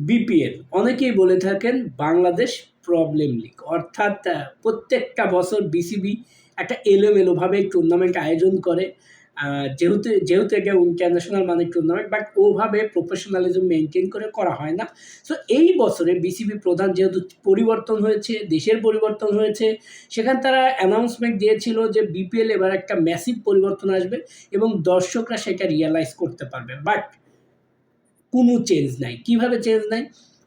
BPL অনেকেই বলে থাকেন বাংলাদেশ প্রবলেম লিগ, অর্থাৎ প্রত্যেকটা বছর বিসিবি একটা এলোমেলোভাবে টুর্নামেন্ট আয়োজন করে। যেহেতু যেহেতু এটা ইন্টারন্যাশনাল মানের টুর্নামেন্ট, বাট ওভাবে প্রফেশনালিজম মেনটেন করে করা হয় না। সো এই বছরে বিসিবি প্রধান যেহেতু পরিবর্তন হয়েছে, দেশের পরিবর্তন হয়েছে, সেখানে তারা অ্যানাউন্সমেন্ট দিয়েছিল যে বিপিএল এবার একটা ম্যাসিভ পরিবর্তন আসবে এবং দর্শকরা সেটা রিয়ালাইজ করতে পারবে। বাট কোনো চেঞ্জ নাই। কিভাবে চেঞ্জ নাই?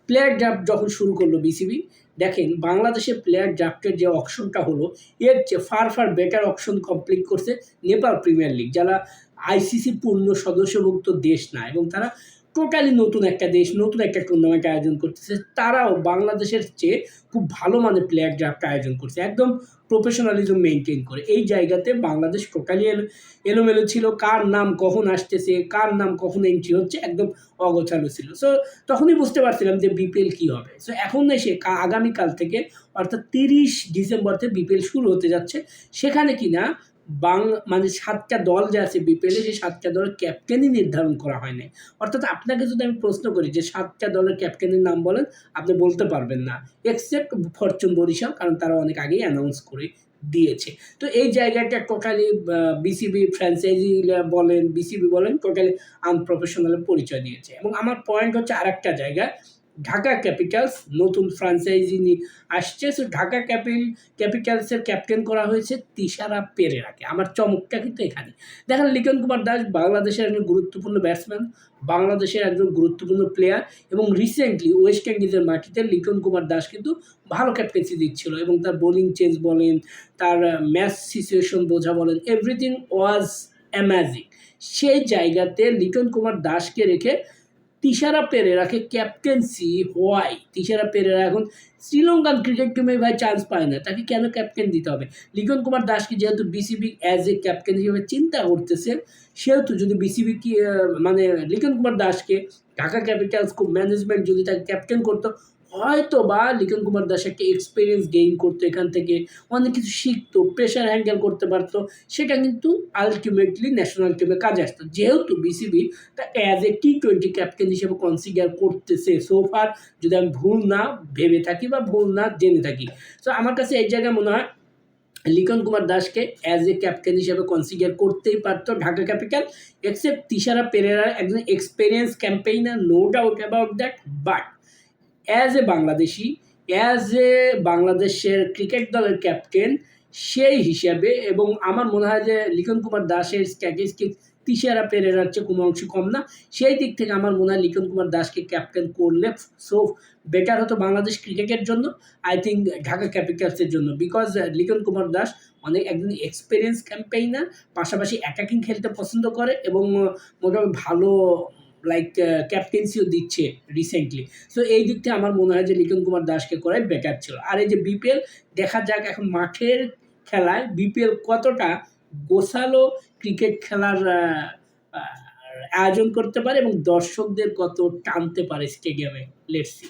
প্লেয়ার ড্রাফট যখন শুরু করলো বিসিবি, দেখেন বাংলাদেশের প্লেয়ার ড্রাফটের যে অকশনটা হলো, এর চেয়ে ফার বেটার অকশন কমপ্লিট করছে নেপাল প্রিমিয়ার লিগ, যারা আইসিসি পূর্ণ সদস্যভুক্ত দেশ না এবং তারা টোটালি নতুন একটা দেশ, নতুন একটা টুর্নামেন্ট আয়োজন করতেছে। তারাও বাংলাদেশের চেয়ে খুব ভালো মানের প্লেয়ার ড্রাফট আয়োজন করছে, একদম প্রফেশনালিজম মেনটেন করে। এই জায়গাতে বাংলাদেশ টোটালি এলোমেলো ছিল, কার নাম কখন আসতেছে, কার নাম কখন এন্ট্রি হচ্ছে, একদম অগোছালো ছিল। সো তখনই বুঝতে পারছিলাম যে বিপিএল কী হবে। সো এখন এসে আগামীকাল থেকে, অর্থাৎ 30 ডিসেম্বর থেকে বিপিএল শুরু হতে যাচ্ছে। সেখানে কিনা মানে 7টা দল যে আছে বিপিএলে, সেই 7টা দলের ক্যাপ্টেনই নির্ধারণ করা হয় নাই। অর্থাৎ আপনাকে যদি আমি প্রশ্ন করি যে 7টা দলের ক্যাপ্টেনের নাম বলেন, আপনি বলতে পারবেন না, এক্সেপ্ট ফরচুন বরিশাল, কারণ তারা অনেক আগেই অ্যানাউন্স করে দিয়েছে। তো এই জায়গাটা টোটালি বিসিবি ফ্র্যাঞ্চাইজি বলেন, বিসিবি বলেন, টোটালি আনপ্রফেশনালের পরিচয় দিয়েছে। এবং আমার পয়েন্ট হচ্ছে আরেকটা জায়গা, ঢাকা ক্যাপিটালস নতুন ফ্র্যাঞ্চাইজি নিয়ে আসছে। সো ঢাকা ক্যাপিটালসের ক্যাপ্টেন করা হয়েছে তিশারা পেরেরাকে। আমার চমকটা কিন্তু এখানে দেখেন, লিটন কুমার দাস বাংলাদেশের একজন গুরুত্বপূর্ণ ব্যাটসম্যান, বাংলাদেশের একজন গুরুত্বপূর্ণ প্লেয়ার, এবং রিসেন্টলি ওয়েস্ট ইন্ডিজের মাটিতে লিটন কুমার দাস কিন্তু ভালো ক্যাপ্টেন্সি দিচ্ছিল এবং তার বোলিং চেঞ্জ বলেন, তার ম্যাচ সিচুয়েশন বোঝা বলেন, এভরিথিং ওয়াজ অ্যামেজিং। সেই জায়গাতে লিটন কুমার দাসকে রেখে তিশারা পেরেরাকে ক্যাপ্টেন্সি হওয়ায়, তিশারা পেরেরা এখন শ্রীলঙ্কান ক্রিকেট টিমে ভাই চান্স পায় না, তাকে কেন ক্যাপ্টেন দিতে হবে? লিটন কুমার দাসকে যেহেতু বিসিবি অ্যাজ এ ক্যাপ্টেন হিসেবে চিন্তা করতেছে, সেহেতু যদি বিসিবি কি মানে লিটন কুমার দাসকে ঢাকা ক্যাপিটালস ম্যানেজমেন্ট যদি তাকে ক্যাপ্টেন করতো, হয়তো বা লিটন কুমার দাস একটা এক্সপিরিয়েন্স গেইন করতো, এখান থেকে অনেক কিছু শিখতো, প্রেশার হ্যান্ডেল করতে পারতো, সেটা কিন্তু আলটিমেটলি ন্যাশনাল টিমে কাজে আসতো। যেহেতু বিসিবি তা অ্যাজ এ টি-20 ক্যাপ্টেন হিসেবে কনসিডার করতেছে সোফার, যদি আমি ভুল না ভেবে থাকি বা ভুল না জেনে থাকি। সো আমার কাছে এই জায়গায় মনে হয় লিটন কুমার দাসকে অ্যাজ এ ক্যাপ্টেন হিসেবে কনসিডার করতেই পারতো ঢাকা ক্যাপিটাল, এক্সেপ্ট তিশারা পেরেরার একজন experience campaigner, no doubt about that. But as a Bangladeshi, as a বাংলাদেশের ক্রিকেট দলের ক্যাপ্টেন, সেই হিসাবে, এবং আমার মনে হয় যে লিটন কুমার দাসের স্ট্যাটিস্টিক তিশারা পেরেরার চেয়ে কোনো অংশ কম না। সেই দিক থেকে আমার মনে হয় লিটন কুমার দাসকে ক্যাপ্টেন করলে সো বেটার হতো বাংলাদেশ ক্রিকেটের জন্য, আই থিঙ্ক ঢাকা ক্যাপিটালসের জন্য। বিকজ লিটন কুমার দাস অনেক একজন এক্সপিরিয়েন্স ক্যাম্পেইনার, পাশাপাশি অ্যাটাকিং খেলতে পছন্দ করে এবং মোটামুটি ভালো লাইক ক্যাপ্টেন্সিও দিচ্ছে রিসেন্টলি। সো এই দিক থেকে আমার মনে হয় যে লিটন কুমার দাসকে করাই বেটার ছিল। আর এই যে বিপিএল, দেখা যাক এখন মাঠের খেলায় বিপিএল কতটা গোছালো ক্রিকেট খেলার আয়োজন করতে পারে এবং দর্শকদের কত টানতে পারে স্টেডিয়ামে। Let's see.